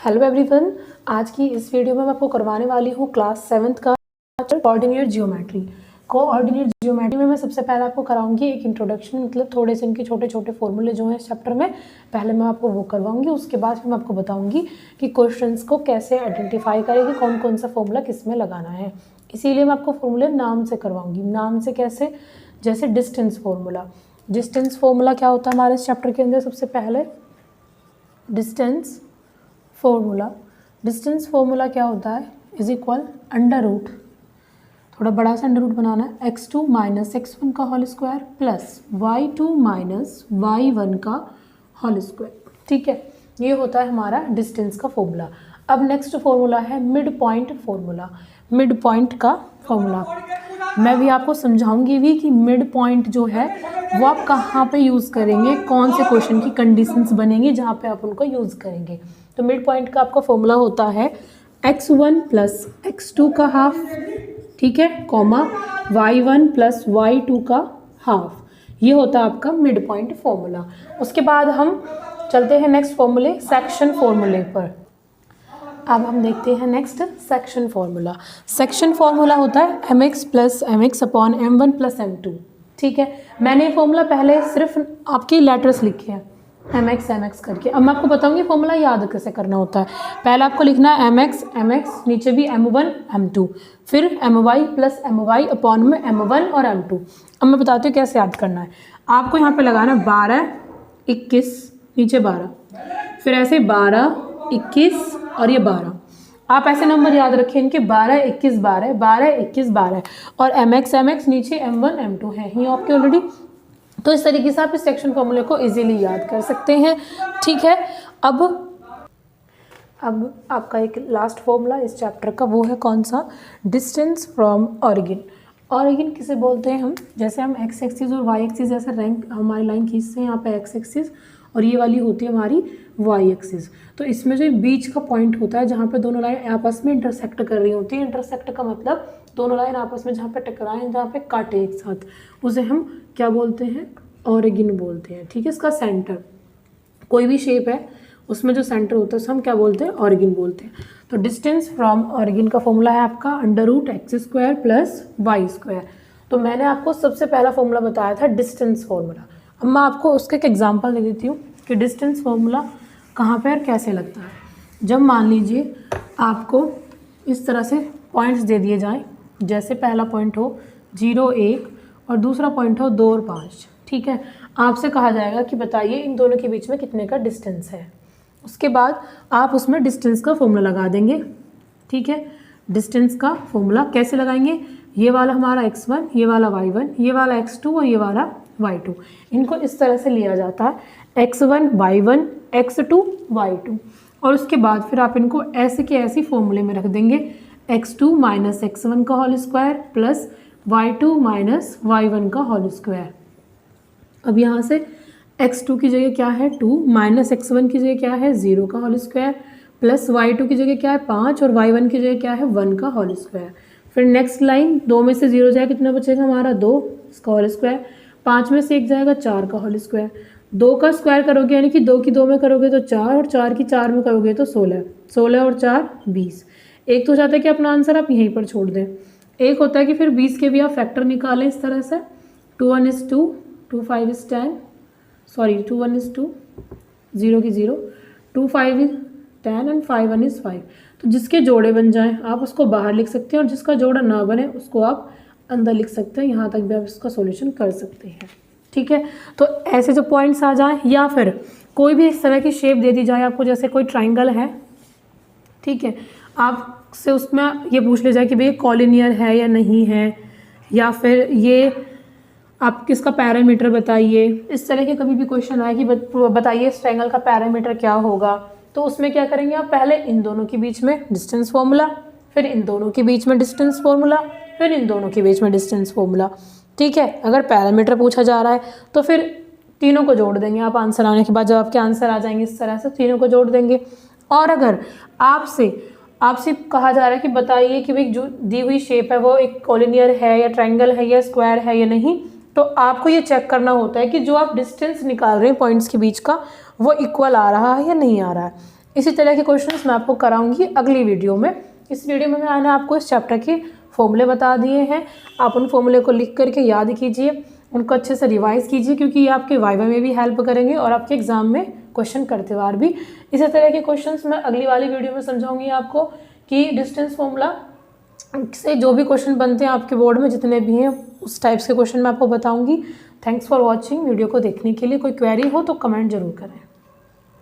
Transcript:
Hello everyone, आज की इस वीडियो में मैं आपको करवाने वाली हूँ क्लास 7th का कोऑर्डिनेट जियोमेट्री। कोऑर्डिनेट जियोमेट्री में मैं सबसे पहले आपको कराऊंगी एक इंट्रोडक्शन, मतलब थोड़े से इनके छोटे छोटे फॉर्मूले जो हैं इस चैप्टर में पहले मैं आपको वो करवाऊंगी। उसके बाद फिर मैं आपको बताऊंगी कि क्वेश्चंस को कैसे आइडेंटिफाई करेंगे, कौन कौन सा फॉर्मूला किस में लगाना है। इसीलिए मैं आपको फॉर्मूले नाम से करवाऊंगी। नाम से कैसे? जैसे डिस्टेंस फॉर्मूला। डिस्टेंस फॉर्मूला क्या होता है हमारे इस चैप्टर के अंदर? सबसे पहले डिस्टेंस फॉर्मूला। डिस्टेंस फॉर्मूला क्या होता है? इज इक्वल अंडर रूट, थोड़ा बड़ा सा अंडर रूट बनाना है, x2 माइनस x1 का whole square plus y2 minus y1 का होल स्क्वायर। ठीक है, ये होता है हमारा डिस्टेंस का फॉर्मूला। अब नेक्स्ट फॉर्मूला है mid point formula. Mid point का फॉर्मूला मैं भी आपको समझाऊंगी भी कि मिड पॉइंट जो है वो आप कहाँ पे यूज़ करेंगे, कौन से क्वेश्चन की कंडीशंस बनेंगी जहाँ पे आप उनको यूज़ करेंगे। तो मिड पॉइंट का आपका फॉर्मूला होता है x1 प्लस x2 का हाफ, ठीक है, कॉमा y1 प्लस y2 का हाफ। ये होता है आपका मिड पॉइंट फॉर्मूला। उसके बाद हम चलते हैं नेक्स्ट फॉर्मूले, सेक्शन फॉर्मूले पर। अब हम देखते हैं next section formula. Section formula होता है mx plus mx upon m1 plus m2। ठीक है, मैंने ये फॉर्मूला पहले सिर्फ आपके लेटर्स लिखे हैं mx करके। अब मैं आपको बताऊंगी फॉर्मूला याद कैसे करना होता है। पहले आपको लिखना है mx, नीचे भी m1 m2, फिर my प्लस my अपॉन में m1 और m2। अब मैं बताती हूँ कैसे याद करना है। आपको यहाँ पे लगाना 12 21, नीचे 12, फिर ऐसे 12 21 और ये 12। आप ऐसे नंबर याद रखें इनके 12 21 12 12 21 12 और mx नीचे m1 m2 है ही आपके ऑलरेडी। तो इस तरीके से आप इस सेक्शन फॉर्मूले को इजीली याद कर सकते हैं। ठीक है, अब आपका एक लास्ट फॉर्मूला इस चैप्टर का वो है कौन सा? Distance from origin. ऑरिजिन किसे बोलते हैं हम? जैसे हम एक्स एक्सिस और वाई एक्सिस जैसा रैंक हमारी लाइन खींचते हैं, यहाँ पे एक्स एक्सिस और ये वाली होती है हमारी वाई एक्सिस। तो इसमें जो बीच का पॉइंट होता है जहाँ पे दोनों लाइन आपस में इंटरसेक्ट कर रही होती है, इंटरसेक्ट का मतलब दोनों लाइन आपस में जहाँ पे टकराएं, जहाँ पे काटे एक साथ, उसे हम क्या बोलते हैं? ऑरिजिन बोलते हैं। ठीक है, इसका सेंटर, कोई भी शेप है उसमें जो सेंटर होता है उसे हम क्या बोलते हैं? ऑरिजिन बोलते हैं। तो डिस्टेंस फ्रॉम ऑरिजिन का फॉर्मूला है आपका under root X square plus Y square. तो मैंने आपको सबसे पहला फॉर्मूला बताया था डिस्टेंस फॉर्मूला। अब मैं आपको उसका एक एग्जांपल दे देती हूँ कि डिस्टेंस फॉर्मूला कहाँ पर कैसे लगता है। जब मान लीजिए आपको इस तरह से पॉइंट्स दे दिए जाएँ, जैसे पहला पॉइंट हो 0 1 और दूसरा पॉइंट हो 2 और 5। ठीक है, आपसे कहा जाएगा कि बताइए इन दोनों के बीच में कितने का डिस्टेंस है। उसके बाद आप उसमें डिस्टेंस का फॉर्मूला लगा देंगे। ठीक है, डिस्टेंस का फॉर्मूला कैसे लगाएंगे? ये वाला हमारा x1, ये वाला y1, ये वाला x2 और ये वाला y2। इनको इस तरह से लिया जाता है x1 y1 x2 y2। और उसके बाद फिर आप इनको ऐसे के ऐसे फॉर्मूले में रख देंगे, x2 माइनस x1 का whole square plus y2 minus y1 का होल स्क्वायर। अब यहाँ से x2 की जगह क्या है 2, माइनस x1 की जगह क्या है 0 का होल स्क्वायर, प्लस y2 की जगह क्या है 5 और y1 की जगह क्या है 1 का होल स्क्वायर। फिर नेक्स्ट लाइन 2 में से 0 जाए कितना बचेगा हमारा 2, इसका होल स्क्वायर, 5 में से 1 जाएगा 4 का होल स्क्वायर, 2 का स्क्वायर करोगे यानी कि 2 की 2 में करोगे तो 4 और 4 की 4 में करोगे तो 16, 16 और 4 20। एक तो चाहते हैं कि अपना आंसर आप यहीं पर छोड़ दें, एक होता है कि फिर 20 के भी आप फैक्टर निकालें इस तरह से, 2 1 is 2, 2 5 is 10, सॉरी 2 1 is 2, 0 की 0, 2 5 is 10 एंड 5 1 is 5। तो जिसके जोड़े बन जाएं आप उसको बाहर लिख सकते हैं और जिसका जोड़ा ना बने उसको आप अंदर लिख सकते हैं। यहाँ तक भी आप इसका सॉल्यूशन कर सकते हैं। ठीक है, तो ऐसे जो पॉइंट्स आ जाएं या फिर कोई भी इस तरह की शेप दे दी जाए आपको, जैसे कोई ट्राइंगल है, ठीक है, आपसे उसमें ये पूछ ले जाए कि भाई कॉलिनियर है या नहीं है, या फिर ये आप किसका पैरामीटर बताइए, इस तरह के कभी भी क्वेश्चन आए कि बताइए इस ट्रायंगल का पैरामीटर क्या होगा। तो उसमें क्या करेंगे आप? पहले इन दोनों के बीच में डिस्टेंस फॉर्मूला, फिर इन दोनों के बीच में डिस्टेंस फॉर्मूला, फिर इन दोनों के बीच में डिस्टेंस फॉर्मूला। ठीक है, अगर पैरामीटर पूछा जा रहा है तो फिर तीनों को जोड़ देंगे आप आंसर आने के बाद। जब आपके आंसर आ जाएंगे इस तरह से तीनों को जोड़ देंगे। और अगर आपसे कहा जा रहा है कि बताइए कि भाई जो दी हुई शेप है वो एक कॉलिनियर है या ट्रायंगल है या स्क्वायर है या नहीं, तो आपको ये चेक करना होता है कि जो आप डिस्टेंस निकाल रहे हैं पॉइंट्स के बीच का वो इक्वल आ रहा है या नहीं आ रहा है। इसी तरह के क्वेश्चंस मैं आपको कराऊंगी अगली वीडियो में। इस वीडियो में मैंने आपको इस चैप्टर के फॉर्मूले बता दिए हैं। आप उन फॉर्मूले को लिख करके याद कीजिए, उनको अच्छे से रिवाइज कीजिए, क्योंकि ये आपके वाइवा में भी हेल्प करेंगे और आपके एग्जाम में क्वेश्चन करते बार भी। इसी तरह के क्वेश्चंस मैं अगली वाली वीडियो में समझाऊंगी आपको कि डिस्टेंस फॉर्मूला से जो भी क्वेश्चन बनते हैं आपके बोर्ड में जितने भी हैं उस टाइप्स के क्वेश्चन मैं आपको बताऊंगी। Thanks for watching. वीडियो को देखने के लिए कोई क्वेरी हो तो कमेंट जरूर करें।